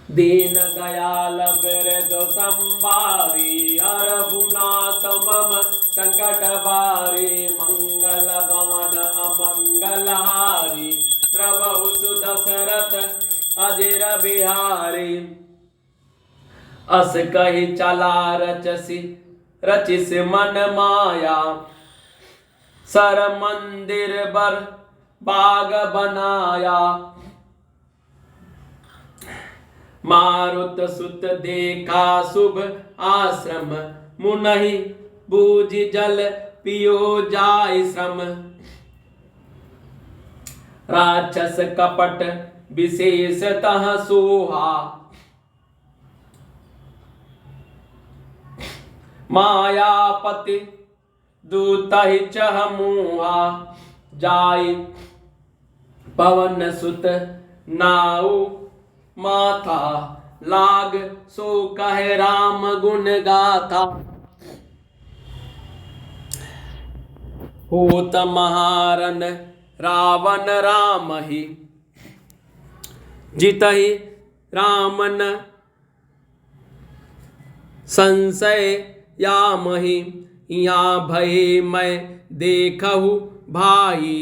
दीन दयाल बिरदु संभारी हरहुनाथ मम संकट बारी मंगल भवन अमंगल हारी द्रवहु सुदशरथ अजिर बिहारी अस कहि चला रचसि रचिस मन माया सर मंदिर बर बाग बनाया मारुत सुत देखा शुभ आश्रम मुनहि बूझ जल पियो जाय श्रम राक्षस कपट विशेषतः सोहा मायापति दूतहि चह मुहा जाय पवन सुत नाउ माथा लाग सो कहे राम गुण गाथा होत महारन रावण राम ही जितहि रामन संशय यामहि यहाँ भय मैं देखहु भाई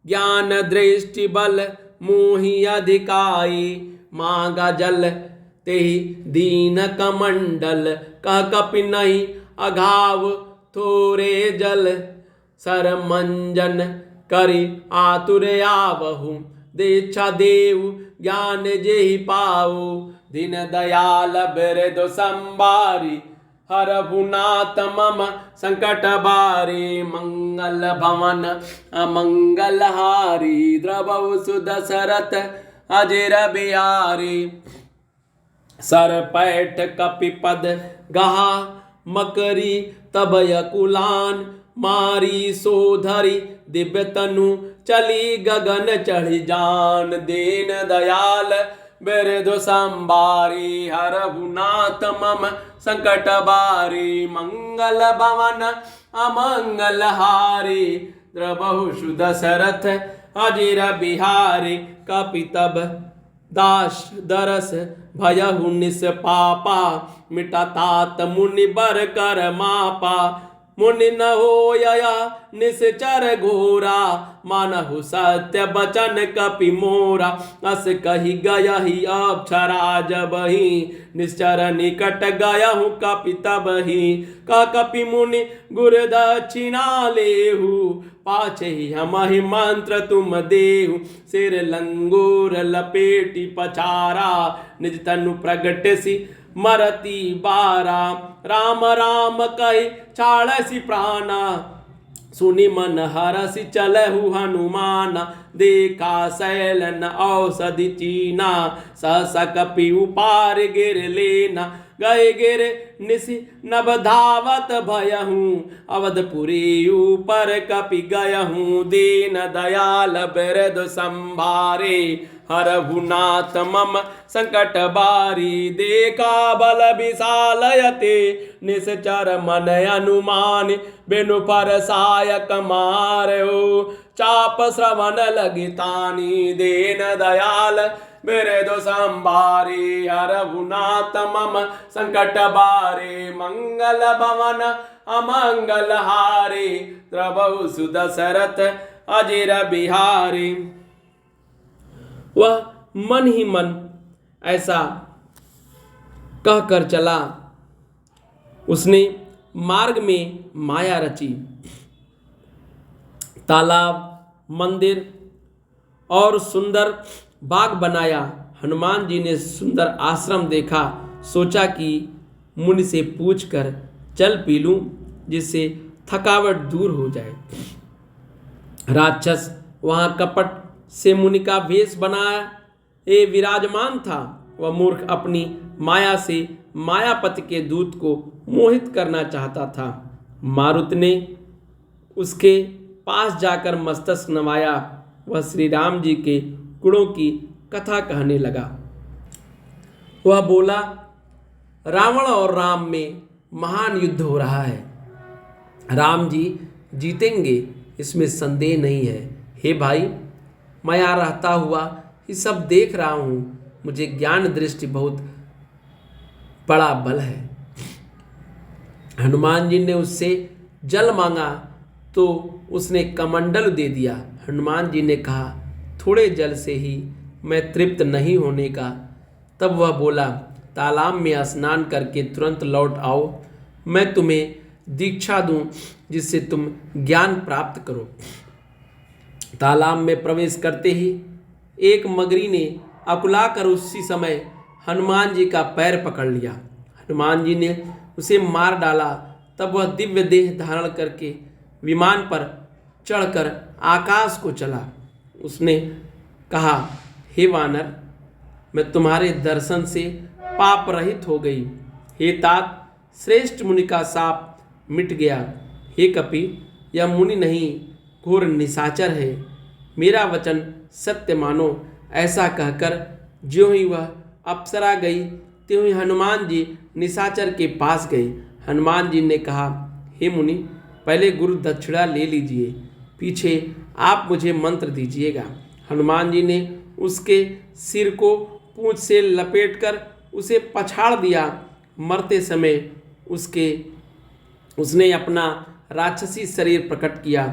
ज्ञान दृष्टि बल मोहि अधिकाई मांगा जल तेहि दीन कमंडल कह कपि नहीं अघाव थोरे जल सर मंजन करि आतुर आवहु देच्छा देव ज्ञान जेहि पाऊ दीन दयाल बिरदु संभारी हरहुनाथ मम संकट बारी मंगल भवन अमंगल हारी द्रवहु सुदशरथ अजिर बिहारी सर पैठ कपिपद गहा मकरी तब यकुलान मारी सोधरी दिव्य तनु चली गगन चढ़ी जान दीन दयाल बिरदु संभारी हरहुनाथ मम संकट बारी मंगल भवन अमंगल हारी द्रवहु सुदशरथ अजिर बिहारी कपितब दास दरस भयहु निष्पापा मिटा तात मुनि बर कर मापा मुनि न होया निश्चर घोरा मानहु सत्य बचन कपि मोरा अस कहि गयहि अप्सरा जबहि निश्चर निकट गयहु कपि तबहि कह कपि मुनि गुर दक्षिणा लेहु पाछे हमहि मंत्र तुम देहु सिर लंगोर लपेटी पछारा निज तनु प्रगटसी मरती बारा राम राम कहि छाड़सी प्राणा सुनि मन हरसि चलहु हनुमाना देखा शैलन औषधि चीना सहस कपि उपार गिर लेना गए गिर निशि नभ धावत भयहु अवधपुरी ऊपर कपि गयहु दीन दयाल बिरदु संभारे हरहुनाथ मम संकट बारी देखा बल विशालयते निश्चर मन अनुमान बिनु पर सायक मारो चाप श्रवण लगितानी दीन दयाल बिरदु संभारी हरहुनाथ मम संकट बारे मंगल भवन अमंगल हारी द्रवहु सुदशरथ अजिर बिहारी वह मन ही मन ऐसा कहकर चला। उसने मार्ग में माया रची, तालाब मंदिर और सुंदर बाग बनाया। हनुमान जी ने सुंदर आश्रम देखा, सोचा कि मुनि से पूछकर जल पी लूं जिससे थकावट दूर हो जाए। राक्षस वहां कपट से मुनि का वेश बनाए विराजमान था। वह मूर्ख अपनी माया से मायापति के दूत को मोहित करना चाहता था। मारुत ने उसके पास जाकर मस्तक नवाया। वह श्री राम जी के गुणों की कथा कहने लगा। वह बोला, रावण और राम में महान युद्ध हो रहा है। राम जी जीतेंगे, इसमें संदेह नहीं है। हे भाई, मैं यहाँ रहता हुआ ये सब देख रहा हूँ। मुझे ज्ञान दृष्टि बहुत बड़ा बल है। हनुमान जी ने उससे जल मांगा तो उसने कमंडल दे दिया। हनुमान जी ने कहा, थोड़े जल से ही मैं तृप्त नहीं होने का। तब वह बोला, तालाब में स्नान करके तुरंत लौट आओ, मैं तुम्हें दीक्षा दूं जिससे तुम ज्ञान प्राप्त करो। तालाब में प्रवेश करते ही एक मगरी ने अकुलाकर उसी समय हनुमान जी का पैर पकड़ लिया। हनुमान जी ने उसे मार डाला। तब वह दिव्य देह धारण करके विमान पर चढ़कर आकाश को चला। उसने कहा, हे वानर, मैं तुम्हारे दर्शन से पाप रहित हो गई। हे तात, श्रेष्ठ मुनि का शाप मिट गया। हे कपि, यह मुनि नहीं घोर निशाचर है, मेरा वचन सत्य मानो। ऐसा कहकर ज्यों ही वह अप्सरा गई त्यों ही हनुमान जी निशाचर के पास गए। हनुमान जी ने कहा, हे मुनि, पहले गुरु दक्षिणा ले लीजिए, पीछे आप मुझे मंत्र दीजिएगा। हनुमान जी ने उसके सिर को पूंछ से लपेटकर उसे पछाड़ दिया। मरते समय उसने अपना राक्षसी शरीर प्रकट किया।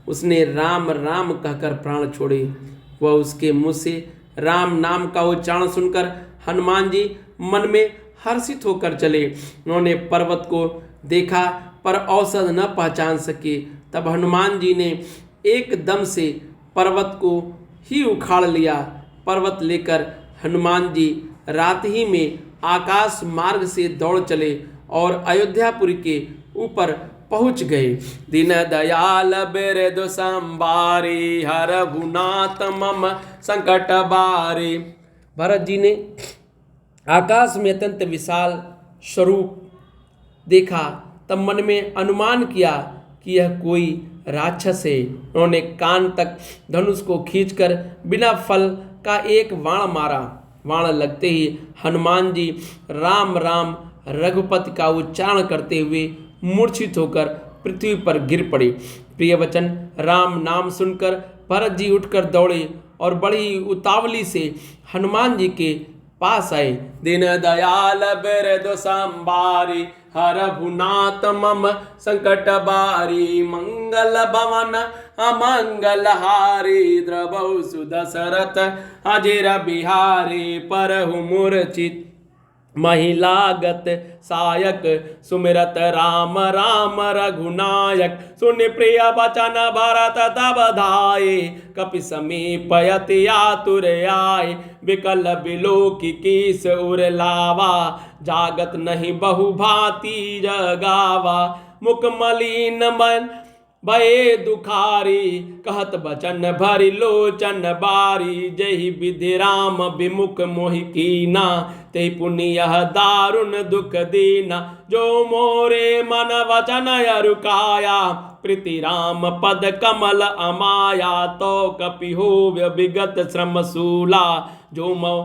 उसने राम राम कहकर प्राण छोड़े। वह उसके मुँह से राम नाम का उच्चारण सुनकर हनुमान जी मन में हर्षित होकर चले। उन्होंने पर्वत को देखा पर औषध न पहचान सके। तब हनुमान जी ने एकदम से पर्वत को ही उखाड़ लिया। पर्वत लेकर हनुमान जी रात ही में आकाश मार्ग से दौड़ चले और अयोध्यापुरी के ऊपर पहुंच गए। दीन दयाल बिरदु संबारी, हरघुनाथ मम संकट बारे। भरत जी ने आकाश में अत्यंत विशाल स्वरूप देखा। तब मन में अनुमान किया कि यह कोई राक्षस है। उन्होंने कान तक धनुष को खींचकर बिना फल का एक बाण मारा। बाण लगते ही हनुमान जी राम राम रघुपति का उच्चारण करते हुए मूर्छित होकर पृथ्वी पर गिर पड़े। प्रिय वचन राम नाम सुनकर भरत जी उठकर दौड़े और बड़ी उतावली से हनुमान जी के पास आए। दीन दयाल बिरदु संबारी, हरघुनाथ मम संकट बारी। मंगल भवन अमंगल हारी, द्रवहु सुदशरथ अजिर बिहारी। परहु मूर्छित महिलागत सायक, सुमिरत राम राम रघुनायक। सुन प्रिय बचन भरत तब धाये, कपि समीपयत आतुर आए। विकल बिलोकी कीस उर लावा, जागत नहीं बहु भांति जगावा। मुख मलिन मन भये दुखारी, कहत बचन भरि लोचन बारी। जहि विधि राम विमुख मोहि कीना, ते पुण्य दारुण दुख दीना। जो मोरे मन वचन अरुकाया, प्रीति राम पद कमल अमाया। तो कपि होव्य विगत श्रम शूला, जो मो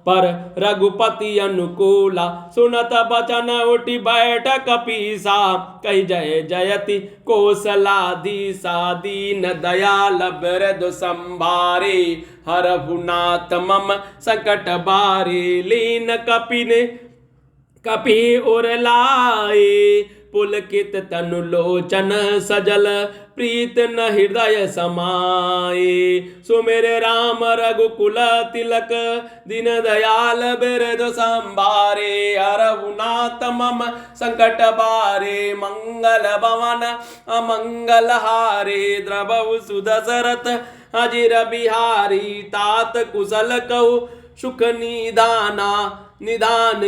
पर रघुपति अनुकूला। सुनत बचन उठि बैठ कपीसा, कहि जय जयति कौशलाधीसा। दीन दयाल बिरदु संभारे, हरघुनाथ मम संकट बारे। लीन कपि उर लाए, पुलकित तनु लोचन सजल। प्रीत न हृदय समाए, सुमिर राम रघुकुल तिलक। दीन दयाल बिरदु संभारे, हरघुनाथ मम संकट बारे। मंगल भवन अमंगल हारे, द्रवहु सुदशरथ अजिर बिहारी। तात कुशल कहु सुख निधान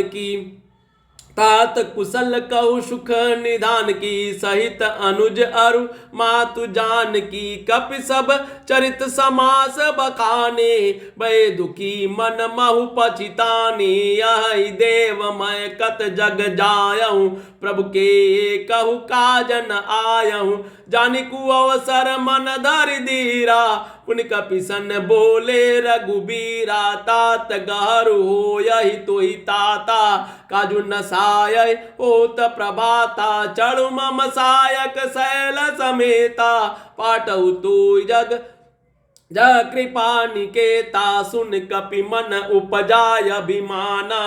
की, तात कुशल कहु सुख निधान की। सहित अनुज अरु मातु जान की, कपि सब चरित समास बखाने। भय दुखी मन महु पछिताने, यहि देव मैं कत जग जायहूँ। प्रभु के कहु काजन आयहूँ, जानिकु अवसर मन धरि धीरा। पुनि कपिसन बोले रघुबीरा, तात गहरु हो यही तो ही ताता। काजु न साय होत प्रभाता, चढ़ु मम सायक शैल समेता। पाटहु तो जग जह कृपा निकेता सुन कपि मन उपजाय अभिमाना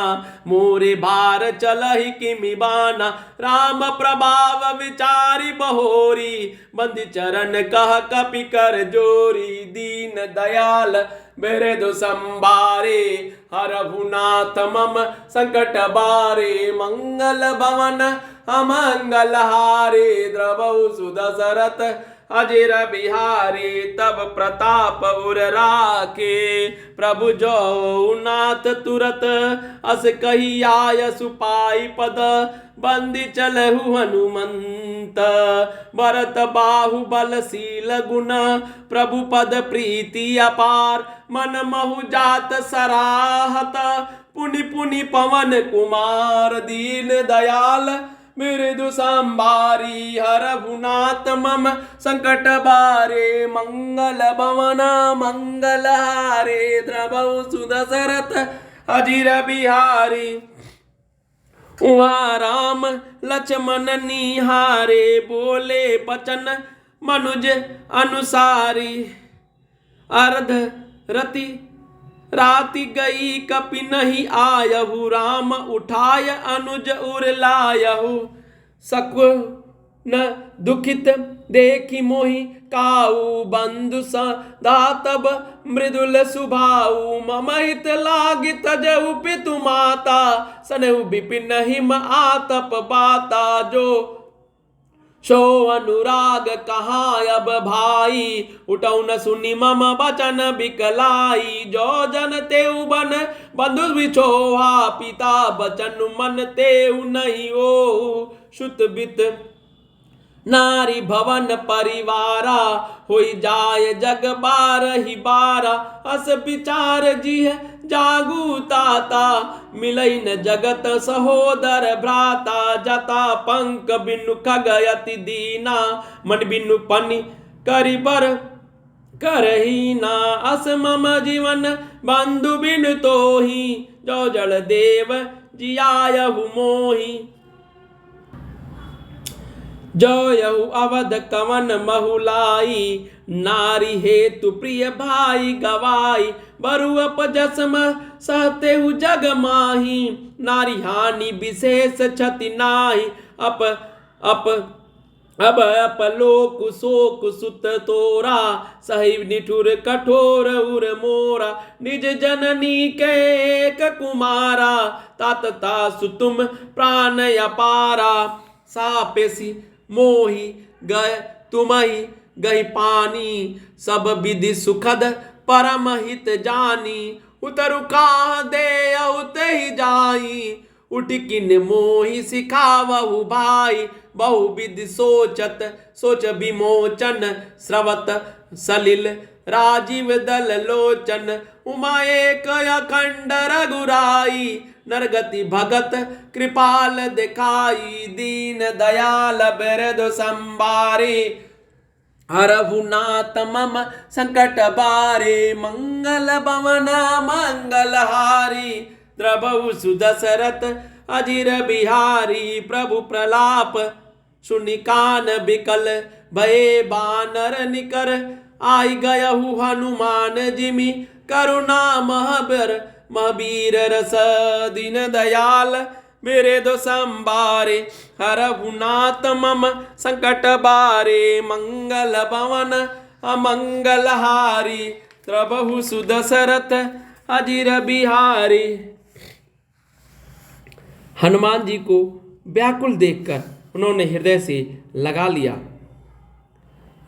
मोरे भार चलहि किमि बाना राम प्रभाव विचारी बहोरी बंदी चरण कह कपि कर जोरी दीन दयाल बिरधु संभारे हरहुनाथ मम संकट बारे मंगल भवन अमंगल हारे द्रवहु सुदशरथ अजिर बिहारी तब प्रताप उर राखे प्रभु जो नाथ तुरत अस कही आय सुपाई पद बंदी चलहु हनुमंत भरत बाहु बलशील गुण प्रभु पद प्रीति अपार मन महु जात सराहत पुनि पुनि पवन कुमार दीन दयाल मृदु संभारी हरहुनाथ मम संकट बारे मंगल भवन मंगल हारे द्रवहु सुदशरथ अजिर बिहारी वहाँ राम लक्ष्मण निहारे बोले बचन मनुज अनुसारी अर्ध रति राति गई कपि नहीं आयहु राम उठाय अनुज उर लायहु सकुन न दुखित देखी मोहि काऊ बंधु दातब मृदुल सुभाऊ मम हित लागी तजहु पितु माता सनहु विपिन हिम आतप बाता जो सो अनुराग कहाँ अब भाई उठौ न सुनि मम बचन बिकलाई जो जन तेउ बन बंधु बिछोहा पिता बचन मन तेउ नहीं ओ सुत बित नारी भवन परिवारा होई जाय जग बारहि बारा अस विचार जिह जागू ताता मिलई न जगत सहोदर भ्राता जता पंक बिनु खगयति दीना मन बिनु पनि करिबर करही ना अस मम जीवन बंधु बिनु तोही जो जल देव जियायहु मोही जो यहु अवध कवन महुलाई नारी हेतु प्रिय भाई गवाई बरु अपजसम सहतेहु जग माही नारी हानि विशेष क्षति नाही अब लोक शोक सुत तोरा सही निठुर कठोर उर मोरा निज जननी के एक कुमारा तात सुतुम प्राण अपारा सापेसी मोहि गय तुम्हि गही पानी सब विधि सुखद परम हित जानी उतरु कहाँ दे ही जाई उठ किन मोहि सिखावहु भाई बहु विधि सोचत सोच विमोचन स्रवत सलिल राजीव दल लोचन उमा एक अखंड रघुराई नरगति भगत कृपाल दिखाई दीन दयाल बिरधु संभारी हरहुनाथ मम संकट बारे मंगल भवन मंगल हारी द्रवहु सुदशरथ अजिर बिहारी प्रभु प्रलाप सुनि कान बिकल भये बानर निकर आई गयहु हनुमान जिमि करुणा महावीर रस दीन दयाल बिरधु संभारे हरहुनाथ मम संकट बारे मंगल भवन अमंगल हारी द्रवहु सुदशरथ अजिर बिहारी। हनुमान जी को व्याकुल देखकर उन्होंने हृदय से लगा लिया,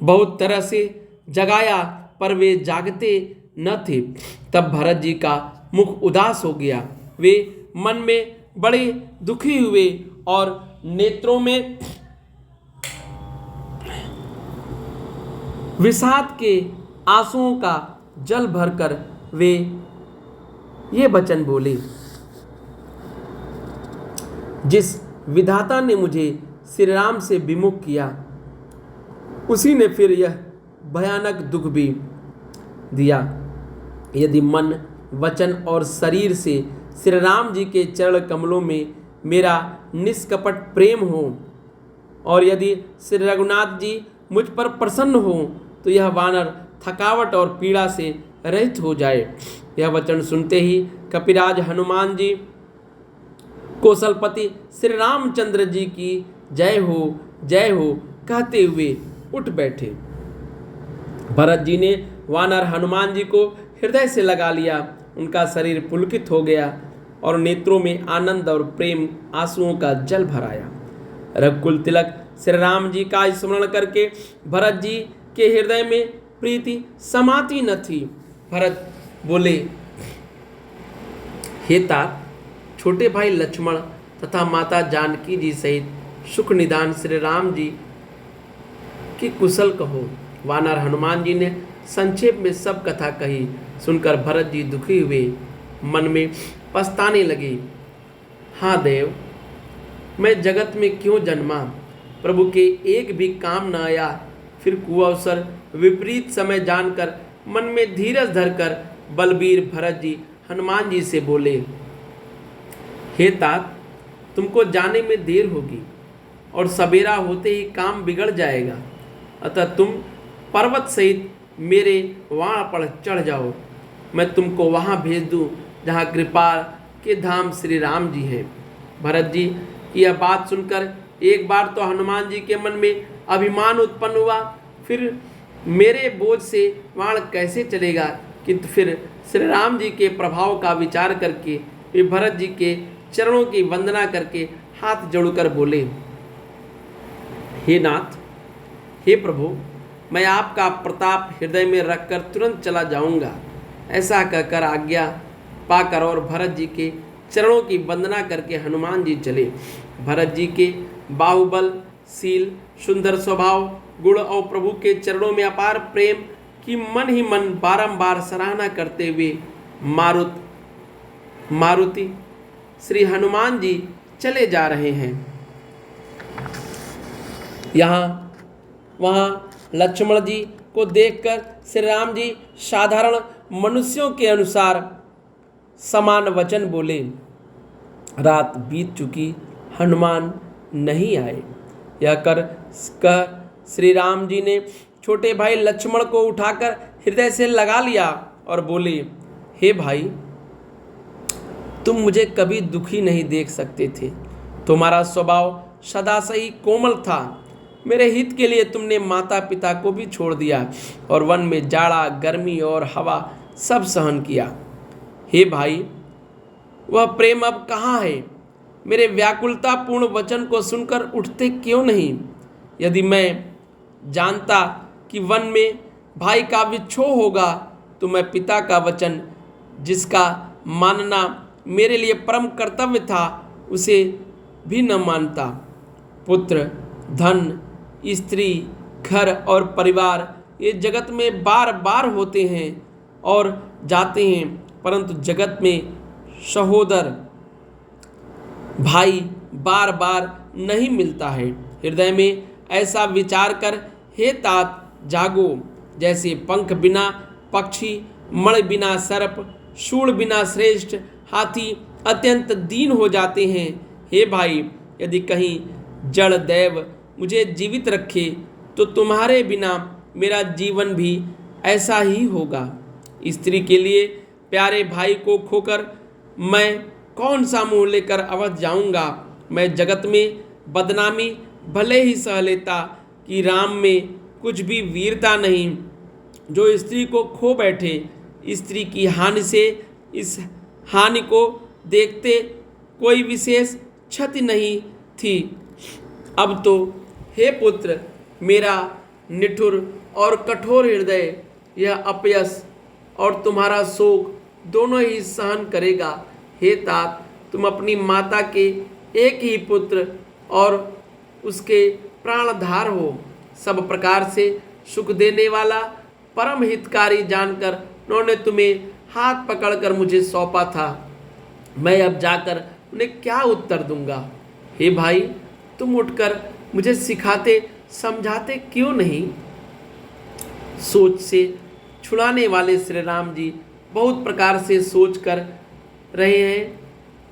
बहुत तरह से जगाया पर वे जागते न थे। तब भरत जी का मुख उदास हो गया, वे मन में बड़े दुखी हुए और नेत्रों में विषाद के आंसुओं का जल भरकर वे ये वचन बोले, जिस विधाता ने मुझे श्री राम से विमुख किया उसी ने फिर यह भयानक दुख भी दिया। यदि मन वचन और शरीर से श्री राम जी के चरण कमलों में मेरा निष्कपट प्रेम हो और यदि श्री रघुनाथ जी मुझ पर प्रसन्न हो तो यह वानर थकावट और पीड़ा से रहित हो जाए। यह वचन सुनते ही कपिराज हनुमान जी कौशलपति श्री रामचंद्र जी की जय हो कहते हुए उठ बैठे। भरत जी ने वानर हनुमान जी को हृदय से लगा लिया। उनका शरीर पुलकित हो गया और नेत्रों में आनंद और प्रेम आंसुओं का जल भर आया। रघुकुल तिलक श्री राम जी का स्मरण करके भरत जी के हृदय में प्रीति समाती न थी। भरत बोले, हे तात, छोटे भाई लक्ष्मण तथा माता जानकी जी सहित सुख निदान श्री राम जी की कुशल कहो। वानर हनुमान जी ने संक्षेप में सब कथा कही। सुनकर भरत जी दुखी हुए, मन में पछताने लगे। हाँ देव, मैं जगत में क्यों जन्मा? प्रभु के एक भी काम न आया। फिर कुअवसर विपरीत समय जानकर मन में धीरज धरकर बलबीर भरत जी हनुमान जी से बोले, हे तात, तुमको जाने में देर होगी और सवेरा होते ही काम बिगड़ जाएगा। अतः तुम पर्वत सहित मेरे वाण पर चढ़ जाओ। मैं तुमको वहाँ भेज दूँ जहाँ कृपा के धाम श्री राम जी हैं। भरत जी की यह बात सुनकर एक बार तो हनुमान जी के मन में अभिमान उत्पन्न हुआ, फिर मेरे बोझ से वाण कैसे चलेगा, किंतु फिर श्री राम जी के प्रभाव का विचार करके वे भरत जी के चरणों की वंदना करके हाथ जोड़कर बोले, हे नाथ, हे प्रभु, मैं आपका प्रताप हृदय में रखकर तुरंत चला जाऊंगा। ऐसा कहकर आज्ञा पाकर और भरत जी के चरणों की वंदना करके हनुमान जी चले। भरत जी के बाहुबल, शील, सुंदर स्वभाव, गुण और प्रभु के चरणों में अपार प्रेम की मन ही मन बारंबार सराहना करते हुए मारुति श्री हनुमान जी चले जा रहे हैं। वहाँ लक्ष्मण जी को देखकर श्री राम जी साधारण मनुष्यों के अनुसार समान वचन बोले, रात बीत चुकी, हनुमान नहीं आए। यह कर श्री राम जी ने छोटे भाई लक्ष्मण को उठाकर हृदय से लगा लिया और बोले, हे भाई, तुम मुझे कभी दुखी नहीं देख सकते थे। तुम्हारा स्वभाव सदा से ही कोमल था। मेरे हित के लिए तुमने माता पिता को भी छोड़ दिया और वन में जाड़ा, गर्मी और हवा सब सहन किया। हे भाई, वह प्रेम अब कहाँ है? मेरे व्याकुलतापूर्ण वचन को सुनकर उठते क्यों नहीं? यदि मैं जानता कि वन में भाई का विक्षोभ होगा तो मैं पिता का वचन, जिसका मानना मेरे लिए परम कर्तव्य था, उसे भी न मानता। पुत्र, धन, स्त्री, घर और परिवार ये जगत में बार बार होते हैं और जाते हैं, परंतु जगत में सहोदर भाई बार बार नहीं मिलता है। हृदय में ऐसा विचार कर हे तात जागो। जैसे पंख बिना पक्षी, मण बिना सर्प, शूल बिना श्रेष्ठ हाथी अत्यंत दीन हो जाते हैं। हे भाई, यदि कहीं जड़ दैव मुझे जीवित रखे तो तुम्हारे बिना मेरा जीवन भी ऐसा ही होगा। स्त्री के लिए प्यारे भाई को खोकर मैं कौन सा मुँह लेकर अवध जाऊंगा। मैं जगत में बदनामी भले ही सह लेता कि राम में कुछ भी वीरता नहीं। जो स्त्री को खो बैठे, स्त्री की हानि से इस हानि को देखते कोई विशेष क्षति नहीं थी। अब तो हे पुत्र, मेरा निठुर और कठोर हृदय यह अपयश और तुम्हारा शोक दोनों ही सहन करेगा। हे तात, तुम अपनी माता के एक ही पुत्र और उसके प्राणधार हो। सब प्रकार से सुख देने वाला परम हितकारी जानकर उन्होंने तुम्हें हाथ पकड़कर मुझे सौंपा था। मैं अब जाकर उन्हें क्या उत्तर दूंगा? हे भाई, तुम उठकर मुझे सिखाते समझाते क्यों नहीं? सोच से छुड़ाने वाले श्री राम जी बहुत प्रकार से सोच कर रहे हैं।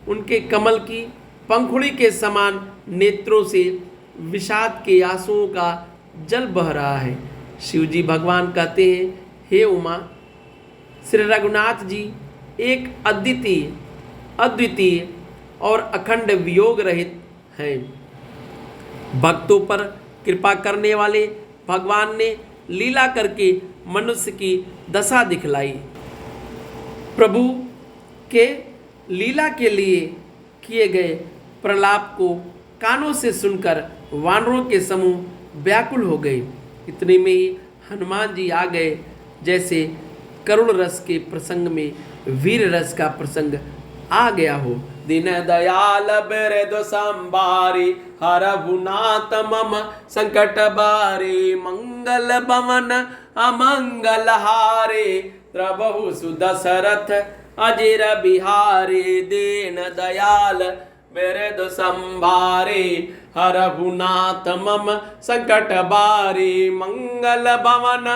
उनके कमल की पंखुड़ी के समान नेत्रों से विषाद के आंसुओं का जल बह रहा है। शिवजी भगवान कहते हैं, हे उमा, श्री रघुनाथ जी एक अद्वितीय और अखंड वियोग रहित हैं। भक्तों पर कृपा करने वाले भगवान ने लीला करके मनुष्य की दशा दिखलाई। प्रभु के लीला के लिए किए गए प्रलाप को कानों से सुनकर वानरों के समूह व्याकुल हो गए। इतने में ही हनुमान जी आ गए, जैसे करुण रस के प्रसंग में वीर रस का प्रसंग आ गया हो। दीन दयाल बिरधु संभारी हरहु नाथ मम संकट बारे, मंगल भवन अमंगल हारे, द्रवहु सुदशरथ अजिर बिहारे। दीन दयाल बिरधु संभारे हरहु नाथ मम संकट बारे, मंगल भवन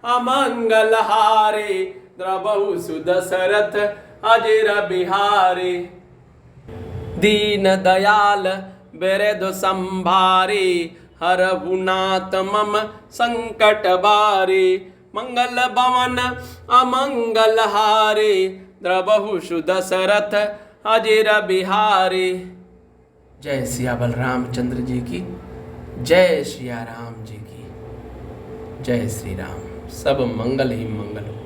अमंगल हारे, द्रवहु सुदशरथ अजिर बिहारे। दीन दयाल बिरधु संभारे हरहु नाथ मम संकट बारे, मंगल भवन अमंगल हारे, द्रवहु सुदशरथ अजिर बिहारे। जय सिया बलरामचंद्र जी की, जय सिया राम जी की, जय श्री राम। सब मंगल ही मंगल हो।